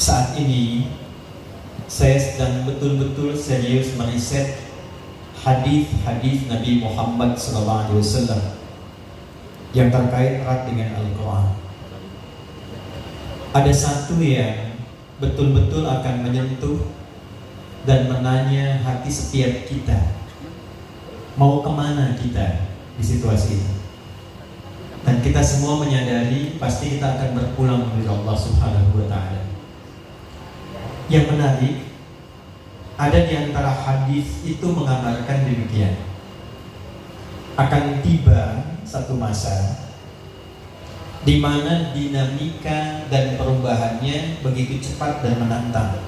Saat ini saya sedang betul-betul serius meriset hadis-hadis Nabi Muhammad SAW yang terkait erat dengan Al-Quran. Ada satu yang betul-betul akan menyentuh dan menanya hati setiap kita. Mau kemana kita di situasi ini? Dan kita semua menyadari pasti kita akan berpulang kepada Allah Subhanahu wa Ta'ala. Yang menarik, ada di antara hadis itu menggambarkan demikian. Akan tiba satu masa di mana dinamika dan perubahannya begitu cepat dan menantang.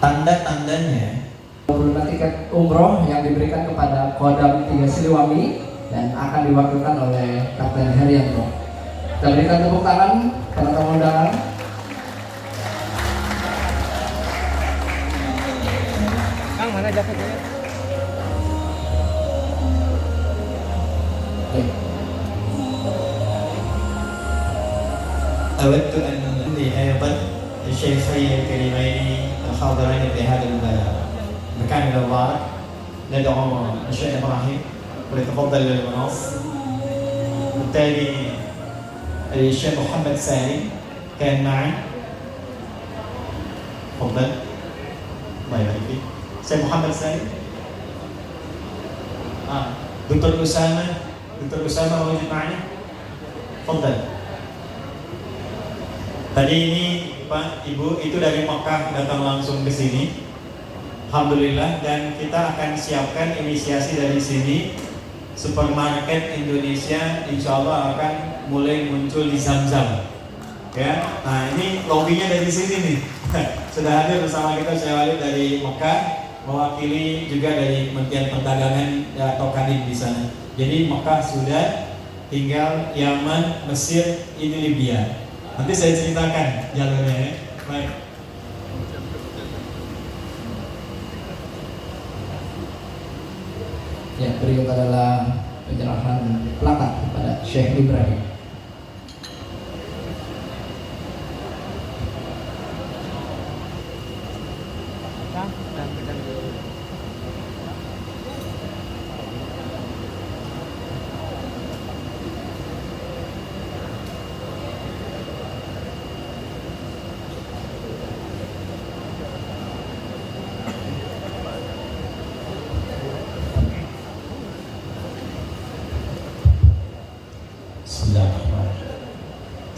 Tanda-tandanya menerima tiket umroh yang diberikan kepada Kodam 3 Siliwangi dan akan diwakilkan oleh Kapten Herianto. Kita berikan tepuk tangan para tamu undangan. Kang, mana jaketnya? أود أن أني أيضا الشيخين الكريمين الحاضرين في هذا المكان المبارك ندعو الشيخ إبراهيم وليتفضل للمنص. بالتالي الشيخ محمد سالم كان معي. تفضل. الله يبارك فيك. الشيخ محمد سالم. دكتور أسامة موجود معنا. تفضل. Tadi ini Pak, Ibu itu dari Mekah datang langsung ke sini. Alhamdulillah, dan kita akan siapkan inisiasi dari sini. Supermarket Indonesia insya Allah akan mulai muncul di Zamzam. Ya, nah ini lobbynya dari sini nih. Sudah hadir bersama kita Syekh Walid dari Mekah, mewakili juga dari Kementerian Perdagangan atau Kadin di sana. Jadi Mekah sudah, tinggal Yaman, Mesir, ini Libya. Nanti saya ceritakan jalurnya ya. Baik. Ya, berikut adalah penyerahan plakat kepada Syekh Ibrahim.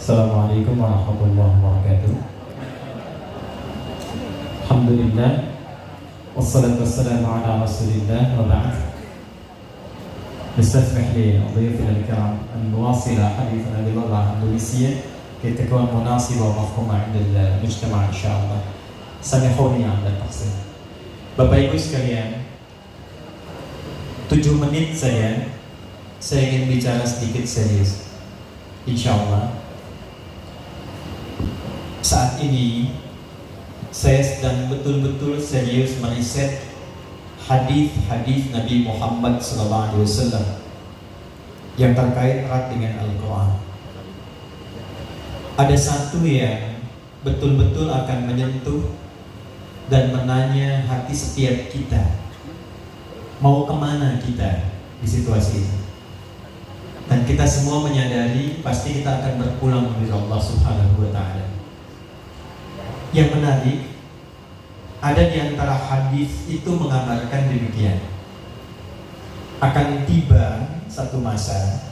Assalamualaikum warahmatullahi wabarakatuh. Alhamdulillah, wassalatu wassalamu ala rasulillah wa ba'd. نستسمح لضيوفنا الكرام أن نواصل حديثنا باللغة الأندلسية كي تكون مناسبة ومفهومة عند المجتمع إن شاء الله. سامحوني على التقصير. Bapak Ibu sekalian, 7 menit saya ingin bicara sedikit serius. Insya Allah. Saat ini saya sedang betul-betul serius meriset hadis-hadis Nabi Muhammad SAW yang terkait erat dengan Al-Quran. Ada satu yang betul-betul akan menyentuh dan menanya hati setiap kita. Mau kemana kita di situasi ini? Dan kita semua menyadari pasti kita akan berpulang kepada Allah Subhanahu wa Ta'ala. Yang menarik, ada di antara hadis itu menggambarkan demikian. Akan tiba satu masa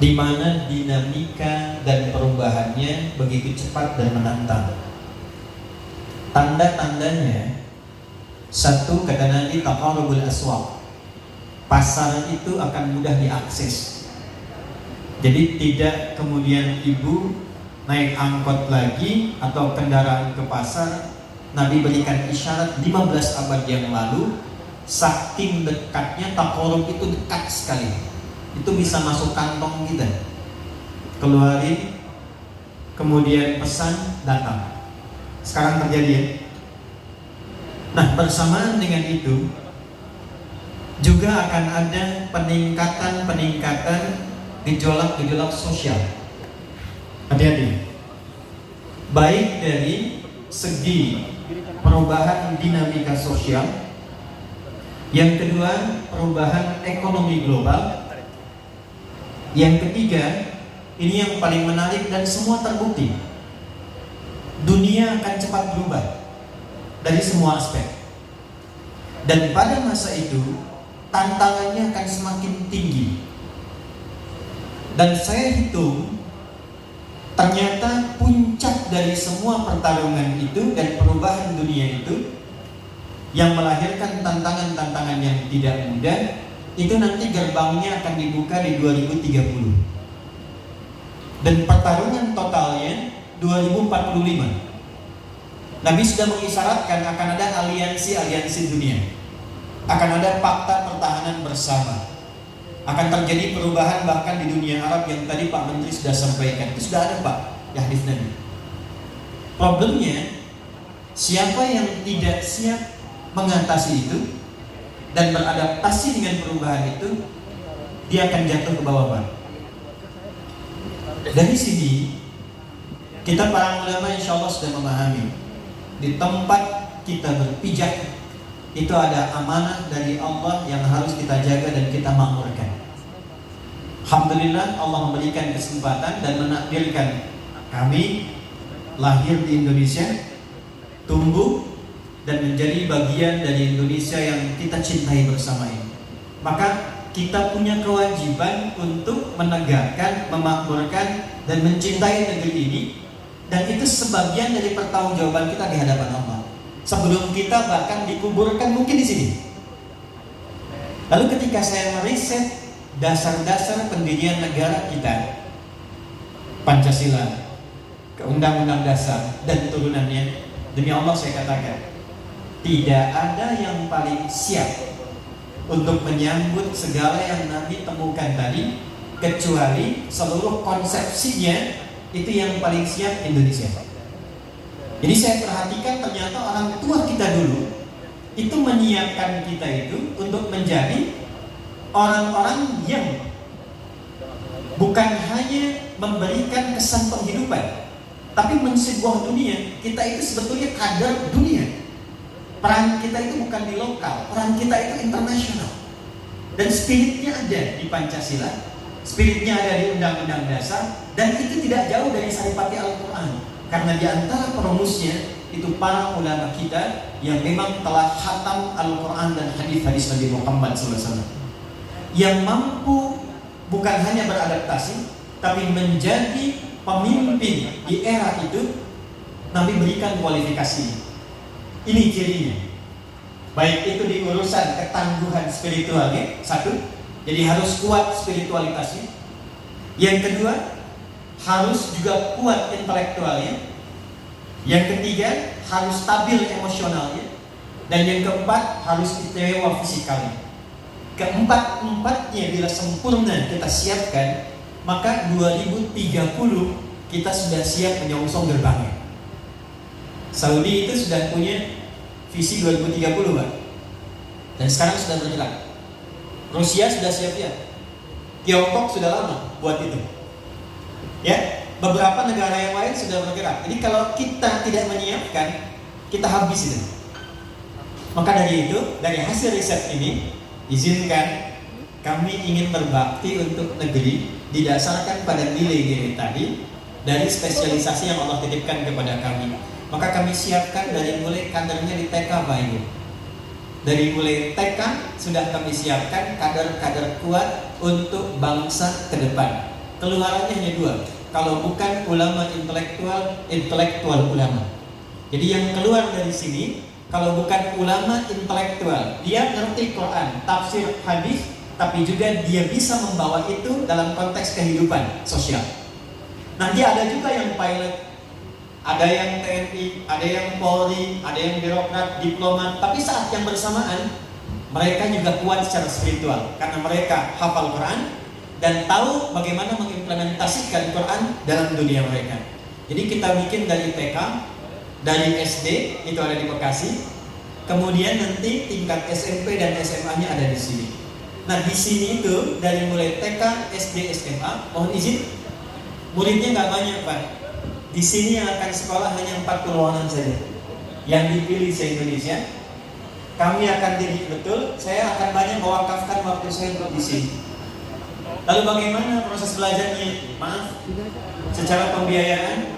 di mana dinamika dan perubahannya begitu cepat dan menantang. Tanda-tandanya, satu, kata Nabi, taqarubul aswaq. Pasar itu akan mudah diakses. Jadi tidak kemudian ibu naik angkot lagi atau kendaraan ke pasar. Nabi berikan isyarat 15 abad yang lalu, saking dekatnya taqarub itu dekat sekali. Itu bisa masuk kantong kita. Keluarin, kemudian pesan, datang. Sekarang terjadi ya. Nah, bersamaan dengan itu juga akan ada peningkatan gejolak sosial. Hati-hati. baik dari segi perubahan dinamika sosial, yang kedua perubahan ekonomi global, yang ketiga ini yang paling menarik dan semua terbukti, dunia akan cepat berubah dari semua aspek. Dan pada masa itu tantangannya akan semakin tinggi. Dan saya hitung ternyata puncak dari semua pertarungan itu dan perubahan dunia itu yang melahirkan tantangan-tantangan yang tidak mudah, itu nanti gerbangnya akan dibuka di 2030. Dan pertarungan totalnya 2045. Nabi sudah mengisyaratkan akan ada aliansi-aliansi dunia, akan ada fakta pertahanan bersama, akan terjadi perubahan bahkan di dunia Arab yang tadi Pak Menteri sudah sampaikan. Itu sudah ada Pak di hadis Nabi. Problemnya, siapa yang tidak siap mengatasi itu dan beradaptasi dengan perubahan itu, dia akan jatuh ke bawah Pak. Dari sini kita para ulama insya Allah sudah memahami, di tempat kita berpijak itu ada amanah dari Allah yang harus kita jaga dan kita makmurkan. Alhamdulillah Allah memberikan kesempatan dan menakdirkan kami lahir di Indonesia, tumbuh dan menjadi bagian dari Indonesia yang kita cintai bersama ini. Maka kita punya kewajiban untuk menegakkan, memakmurkan dan mencintai negeri ini, dan itu sebagian dari pertanggungjawaban kita di hadapan Allah. Sebelum kita bahkan dikuburkan mungkin di sini. Lalu ketika saya meriset dasar-dasar pendirian negara kita, Pancasila, Undang-Undang Dasar dan turunannya, demi Allah saya katakan, tidak ada yang paling siap untuk menyambut segala yang Nabi temukan tadi, kecuali seluruh konsepsinya itu yang paling siap Indonesia. Jadi saya perhatikan ternyata orang tua kita dulu itu menyiapkan kita itu untuk menjadi orang-orang yang bukan hanya memberikan kesan penghidupan, tapi mensebuah dunia. Kita itu sebetulnya kader dunia. Peran kita itu bukan di lokal, peran kita itu internasional. Dan spiritnya ada di Pancasila, spiritnya ada di Undang-Undang Dasar, dan itu tidak jauh dari saripati Al-Quran. Karena di antara perumusnya itu para ulama kita yang memang telah khatam Al-Quran dan hadis-hadis Nabi Muhammad SAW, yang mampu bukan hanya beradaptasi, tapi menjadi pemimpin di era itu. Nabi berikan kualifikasi. Ini cirinya. Baik itu di urusan ketangguhan spiritualnya, satu, jadi harus kuat spiritualitasnya. Yang kedua, harus juga kuat intelektualnya. Yang ketiga, harus stabil emosionalnya. Dan yang keempat, harus istimewa fisikalnya. Keempat-empatnya bila sempurna kita siapkan, maka 2030 kita sudah siap menyongsong gerbangnya. Saudi itu sudah punya visi 2030 Pak, dan sekarang sudah bergerak. Rusia sudah siap ya, Tiongkok sudah lama buat itu ya, beberapa negara yang lain sudah bergerak. Jadi kalau kita tidak menyiapkan, kita habis itu. Maka dari itu, dari hasil riset ini, izinkan kami ingin berbakti untuk negeri didasarkan pada nilai-nilai tadi dari spesialisasi yang Allah titipkan kepada kami. Maka kami siapkan dari mulai kadernya di TK Pak Ibu. Dari mulai TK sudah kami siapkan kader-kader kuat untuk bangsa ke depan. Keluarannya hanya dua, kalau bukan ulama intelektual, intelektual ulama. Jadi yang keluar dari sini, kalau bukan ulama intelektual, dia ngerti Quran, tafsir hadis, tapi juga dia bisa membawa itu dalam konteks kehidupan sosial. Nanti ada juga yang pilot, ada yang TNI, ada yang Polri, ada yang birokrat, diplomat, tapi saat yang bersamaan mereka juga kuat secara spiritual karena mereka hafal Quran dan tahu bagaimana mengimplementasikan Quran dalam dunia mereka. Jadi kita bikin dari TK, dari SD itu ada di Bekasi, kemudian nanti tingkat SMP dan SMA-nya ada di sini. Nah di sini itu dari mulai TK, SD, SMA, mohon izin, muridnya nggak banyak Pak. Di sini yang akan sekolah hanya 40 orang saja yang dipilih se-Indonesia. Kami akan didik betul. Saya akan banyak mewakafkan waktu saya untuk di sini. Lalu bagaimana proses belajarnya? Maaf, secara pembiayaan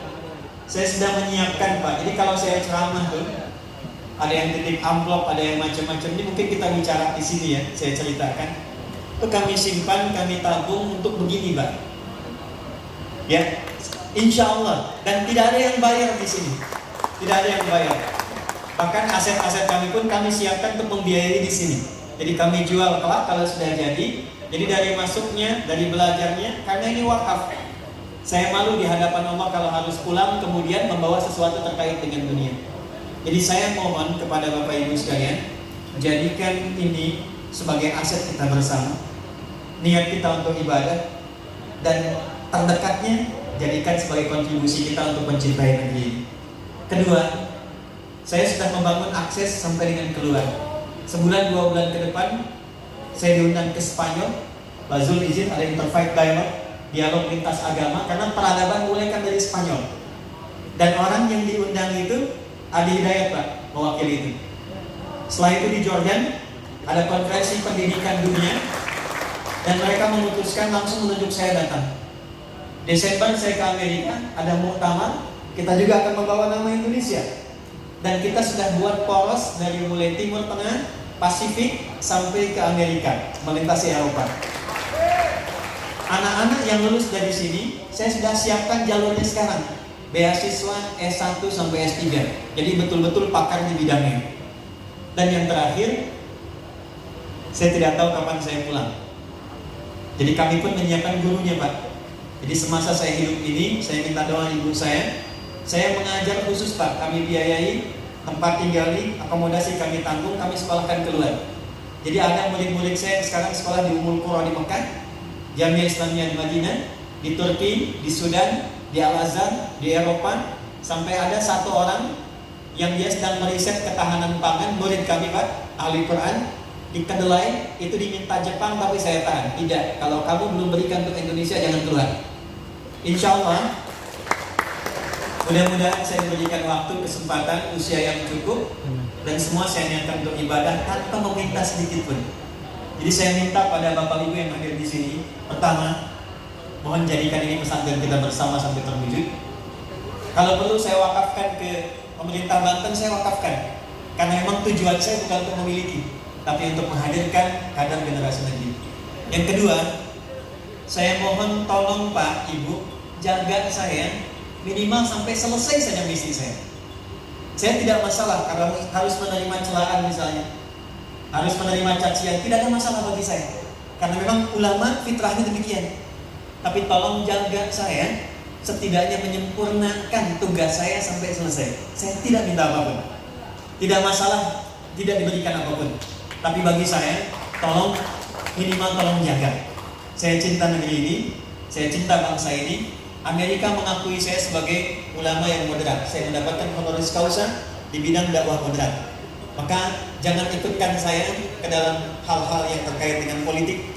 saya sedang menyiapkan, Pak. Jadi kalau saya ceramah tuh, ada yang titip amplop, ada yang macam-macam. Ini mungkin kita bicara di sini ya, saya ceritakan. Itu kami simpan, kami tabung untuk begini, Pak. Ya, insya Allah. Dan tidak ada yang bayar di sini. Tidak ada yang bayar. Bahkan aset-aset kami pun kami siapkan untuk membiayai di sini. Jadi kami jual kelak kalau sudah jadi. Jadi dari masuknya, dari belajarnya, karena ini wakaf. Saya malu di hadapan Allah kalau harus pulang kemudian membawa sesuatu terkait dengan dunia. Jadi saya mohon kepada Bapak Ibu sekalian, jadikan ini sebagai aset kita bersama. Niat kita untuk ibadah, dan terdekatnya jadikan sebagai kontribusi kita untuk mencintai negeri ini. Kedua, saya sudah membangun akses sampai dengan keluar. Sebulan 2 bulan ke depan saya diundang ke Spanyol. Pak Zul izin ada interfaith dialogue, dialog lintas agama, karena peradaban mulai kan dari Spanyol. Dan orang yang diundang itu Adi Hidayat, Pak, mewakili itu. Setelah itu di Jordan ada konferensi pendidikan dunia, dan mereka memutuskan langsung menunjuk saya datang. Desember saya ke Amerika, ada muktamar, kita juga akan membawa nama Indonesia. Dan kita sudah buat poros dari mulai Timur Tengah, Pasifik sampai ke Amerika, melintasi Eropa. Anak-anak yang lulus dari sini, saya sudah siapkan jalurnya sekarang. Beasiswa S1 sampai S3. Jadi betul-betul pakar di bidangnya. Dan yang terakhir, saya tidak tahu kapan saya pulang. Jadi kami pun menyiapkan gurunya, Pak. Jadi semasa saya hidup ini, saya minta doa ibu saya mengajar khusus, Pak. Kami biayai, tempat tinggal, akomodasi kami tanggung, kami sekolahkan keluar. Jadi ada murid-murid saya sekarang sekolah di Ummul Qura di Mekah, Jamiah Islamiyah di Madinah, di Turki, di Sudan, di Al-Azhar, di Eropa. Sampai ada satu orang yang dia sedang meriset ketahanan pangan, murid kami, Pak, ahli Quran, di kedelai. Itu diminta Jepang, tapi saya tahan. Tidak, kalau kamu belum berikan untuk Indonesia, jangan keluar. Insya Allah, mudah-mudahan saya diberikan waktu, kesempatan, usia yang cukup, dan semua saya niatkan untuk ibadah tanpa meminta sedikit pun. Jadi saya minta pada Bapak Ibu yang hadir di sini, pertama, mohon jadikan ini pesantren kita bersama sampai terwujud. Kalau perlu saya wakafkan ke pemerintah Banten, saya wakafkan. Karena memang tujuan saya bukan untuk memiliki, tapi untuk menghadirkan kader generasi negeri. Yang kedua, saya mohon tolong Pak, Ibu, jaga saya minimal sampai selesai saja misi saya. Saya tidak masalah karena harus menerima celaan misalnya, harus menerima cacian, tidak ada masalah bagi saya. Karena memang ulama fitrahnya demikian. Tapi tolong jaga saya, setidaknya menyempurnakan tugas saya sampai selesai. Saya tidak minta apapun, tidak masalah, tidak diberikan apapun. Tapi bagi saya, tolong minimal tolong jaga. Saya cinta negeri ini, saya cinta bangsa ini. Amerika mengakui saya sebagai ulama yang moderat. Saya mendapatkan honoris causa di bidang dakwah moderat. Maka jangan ikutkan saya ke dalam hal-hal yang terkait dengan politik.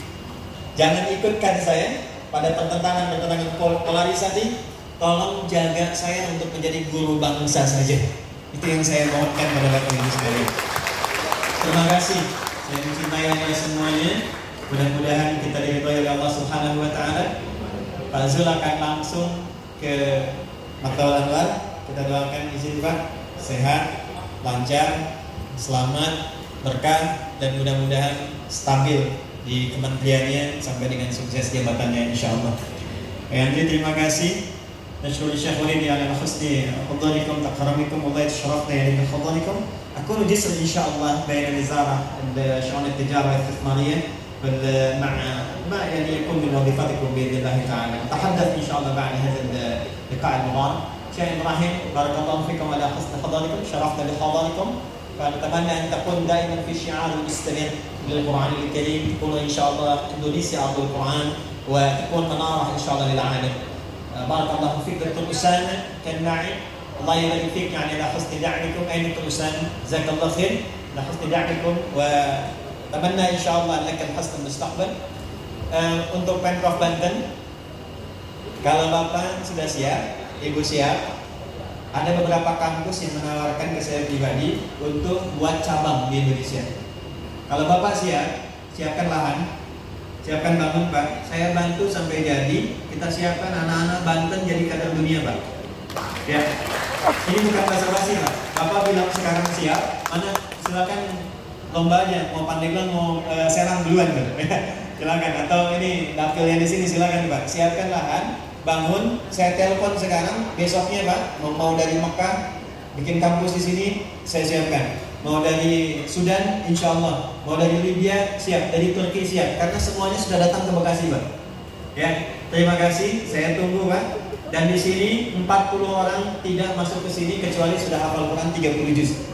Jangan ikutkan saya pada pertentangan polarisasi. Tolong jaga saya untuk menjadi guru bangsa saja. Itu yang saya mohonkan pada Bapak Ibu sekalian. Terima kasih. Saya mencintai Anda semuanya. Mudah-mudahan kita diridhoi oleh Allah Subhanahu wa taala. Pak Zul akan langsung ke Maktabul Anwar. Kita doakan izin Pak sehat, lancar, selamat, berkah, dan mudah-mudahan stabil di kementeriannya sampai dengan sukses jabatannya insyaallah. Andri, terima kasih. نشكر الشيخ وليد على حسن حضوركم تكرمكم والله تشرفنا يعني بحضوركم. أكون جسر إن شاء الله بين الوزارة شؤون التجارة والاستثمارية مع ما يعني يكون من وظيفتكم بإذن الله تعالى. نتحدث إن شاء الله بعد هذا اللقاء المبارك. شيخ إبراهيم بارك الله فيكم على حسن حضوركم، شرفنا بحضوركم. فنتمنى أن تكون دائما في شعار مستمر للقرآن الكريم، تكون إن شاء الله إندونيسيا أرض القرآن، وتكون منارة إن شاء الله للعالم. بارك الله فيك دكتور أسامة كان معي، الله يبارك فيك يعني على حسن دعمكم. أين دكتور أسامة؟ جزاك الله خير على حسن دعمكم، وأتمنى إن شاء الله لك الحسن المستقبل. Untuk Pemprov Banten, kalau Bapak sudah siap, Ibu siap? Ada beberapa kampus yang menawarkan ke saya pribadi untuk buat cabang di Indonesia. Kalau Bapak siap, siapkan lahan, siapkan bangun Pak. Saya bantu sampai jadi. Kita siapkan anak-anak Banten jadi kader dunia Pak. Ya, ini bukan basa-basi Pak. Bapak bilang sekarang siap, mana silakan lombanya. Mau Pandeglang mau Serang duluan Pak. Silakan. Atau ini dapilnya di sini silakan Pak. Siapkan lahan. Bangun, saya telepon sekarang, besoknya Pak, mau dari Mekah, bikin kampus di sini, saya siapkan. Mau dari Sudan, insya Allah. Mau dari Libya, siap. Dari Turki, siap. Karena semuanya sudah datang ke Bekasi Pak. Ya, terima kasih, saya tunggu Pak. Dan di sini 40 orang tidak masuk ke sini kecuali sudah hafal Quran 30 juz.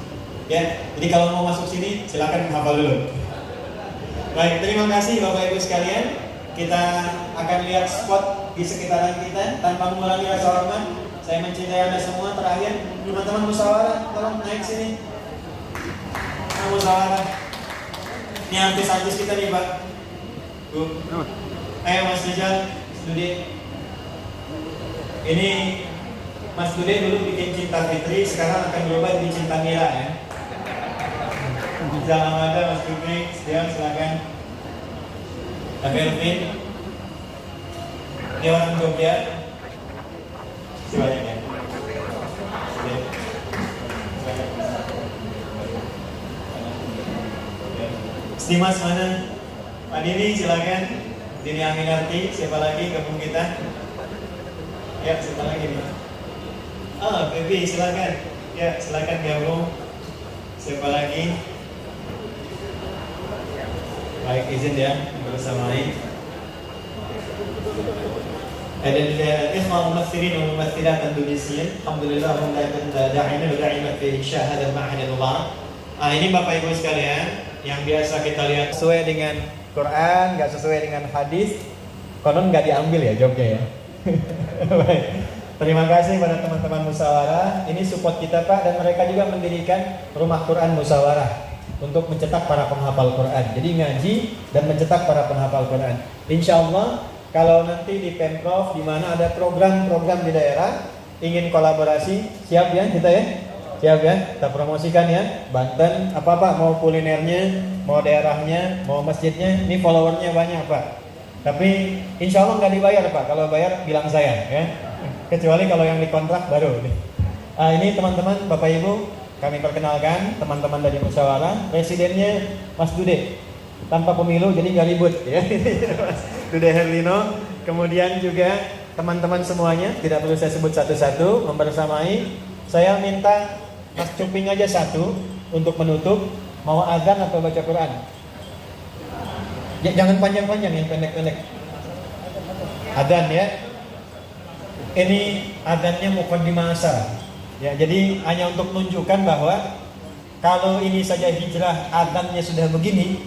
Ya, jadi kalau mau masuk sini, silakan hafal dulu. Baik, terima kasih Bapak Ibu sekalian. Kita akan lihat spot di sekitaran kita tanpa mengurangi rasa hormat. Saya mencintai Anda semua. Terakhir, teman-teman musyawarah, tolong naik sini. Musyawarah. Ini artis-artis kita nih Pak. Bu. Ayo Mas Rizal, studi. Ini Mas Dude dulu bikin Cinta Fitri, sekarang akan berubah jadi Cinta Mira ya. Jangan ada Mas Dude, silakan. Kelvin, dia orang Jogja, silakan ya. Stimas mana? Pak Dini silakan. Dini Aminarti, siapa lagi gabung kita? Ya, siapa lagi nih? Baby silakan. Ya, silakan gabung. Siapa lagi? Baik, izin ya bersamai. Dan ikhwan mumatsirin wa mumatsilat Indonesian, alhamdulillah hum da'ina wa da'imat fi insya hadal ma'had al-mubarak. Ini Bapak Ibu sekalian yang biasa kita lihat sesuai dengan Quran, nggak sesuai dengan hadis, konon nggak diambil ya jawabnya ya. Baik. Terima kasih pada teman-teman musyawarah. Ini support kita Pak, dan mereka juga mendirikan rumah Quran musyawarah untuk mencetak para penghafal Quran. Jadi ngaji dan mencetak para penghafal Quran. Insya Allah kalau nanti di Pemprov di mana ada program-program di daerah ingin kolaborasi, siap ya kita ya? Siap ya? Kita promosikan ya. Banten apa-apa, mau kulinernya, mau daerahnya, mau masjidnya, ini followernya banyak Pak. Tapi insya Allah nggak dibayar Pak. Kalau bayar bilang saya ya. Kecuali kalau yang dikontrak baru. Ini teman-teman, Bapak Ibu, kami perkenalkan teman-teman dari musyawarah. Presidennya Mas Dude, tanpa pemilu jadi nggak ribut ya. Mas Dude Herlino. Kemudian juga teman-teman semuanya, tidak perlu saya sebut satu-satu, membersamai. Saya minta Mas Cuping aja satu untuk menutup. Mau azan atau baca Quran? Ya, jangan panjang-panjang, yang pendek-pendek. Adzan ya. Ini adzannya muqaddimah asar. Ya, jadi hanya untuk menunjukkan bahwa kalau ini saja hijrah adzannya sudah begini,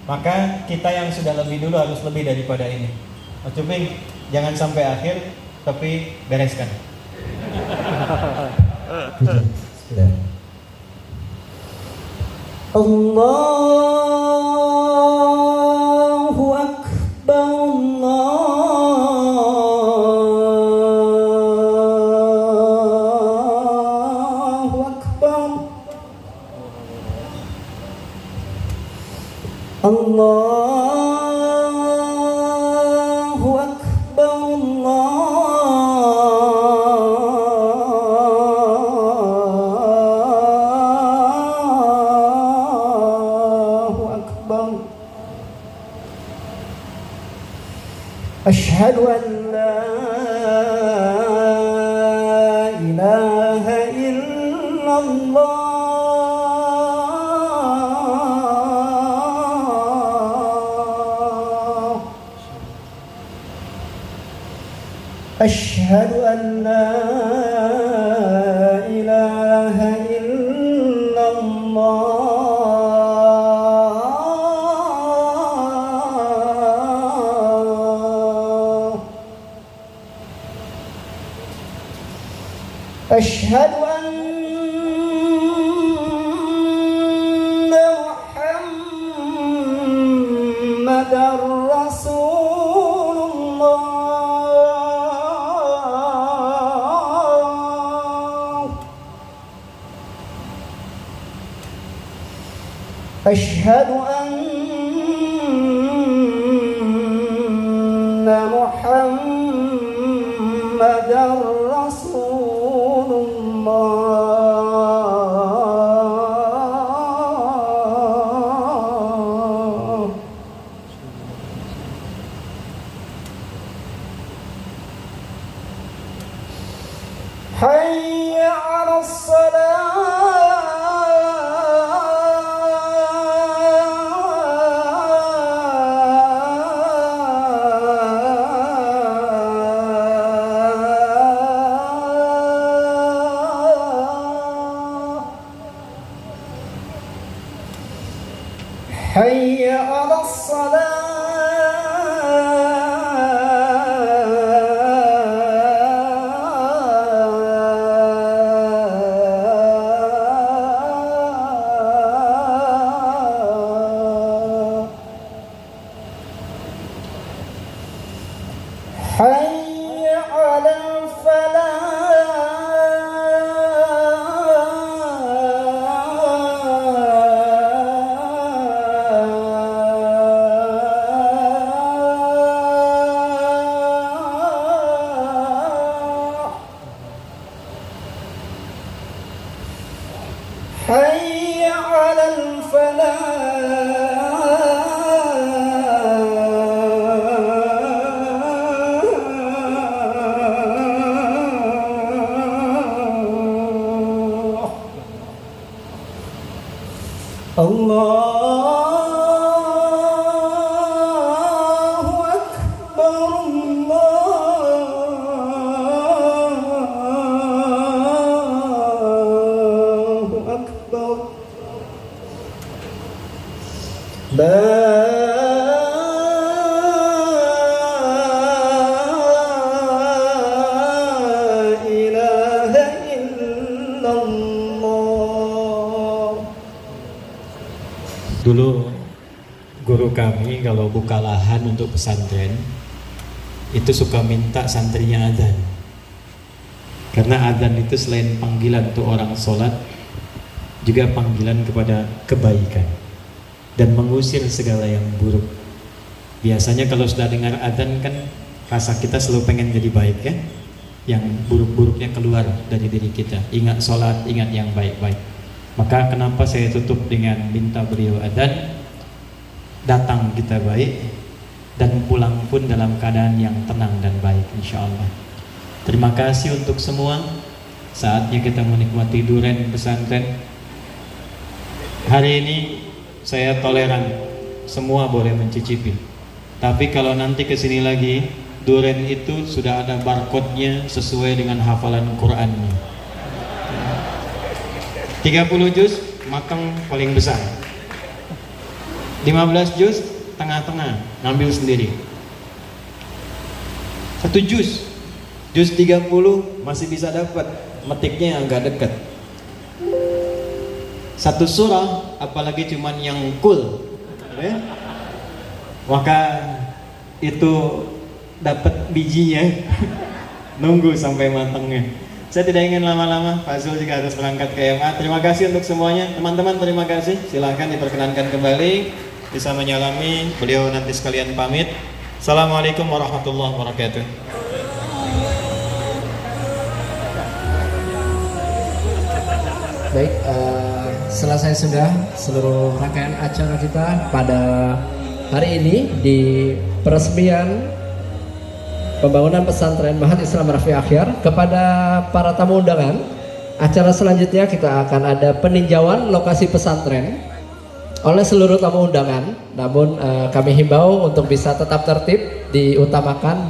maka kita yang sudah lebih dulu harus lebih daripada ini. Mas Cuping, jangan sampai akhir, tapi bereskan. Allahu Akbar, Allahu Akbar, Allahu Akbar, Asyhadu an la ilaha illallah. Asyhadu an la ilaha illallah. Asyhadu anna Muhammadar Rasulullah. أشهد أن محمدا رسول الله حي على الصلاة حي على الصلاة حي على الفلاح حي على الفلاح الله أكبر الله أكبر لا إله إلا الله. Dulu guru kami kalau buka lahan untuk pesantren itu suka minta santrinya adzan. Karena adzan itu selain panggilan untuk orang sholat, juga panggilan kepada kebaikan dan mengusir segala yang buruk. Biasanya kalau sudah dengar adzan kan rasa kita selalu pengen jadi baik ya, yang buruk-buruknya keluar dari diri kita. Ingat sholat, ingat yang baik-baik. Maka kenapa saya tutup dengan minta beliau adzan, datang kita baik dan pulang pun dalam keadaan yang tenang dan baik insyaallah. Terima kasih untuk semua. Saatnya kita menikmati durian pesantren. Hari ini saya toleran, semua boleh mencicipi. Tapi kalau nanti kesini lagi, durian itu sudah ada barcode-nya sesuai dengan hafalan Qurannya. 30 juz matang paling besar, 15 juz tengah-tengah, ngambil sendiri. 1 juz 30 masih bisa dapat, metiknya agak dekat. 1 surah apalagi cuman yang cool ya? Maka itu dapat bijinya nunggu sampai matangnya. Saya tidak ingin lama-lama, Pak Zul juga harus berangkat ke MA. Terima kasih untuk semuanya, teman-teman, terima kasih. Silahkan diperkenankan kembali, bisa menyalami beliau nanti sekalian pamit. Assalamualaikum warahmatullahi wabarakatuh. Baik, selesai sudah seluruh rangkaian acara kita pada hari ini di peresmian pembangunan pesantren Mahat Islam Rafi Akhyar. Kepada para tamu undangan, acara selanjutnya kita akan ada peninjauan lokasi pesantren oleh seluruh tamu undangan. Namun kami himbau untuk bisa tetap tertib, diutamakan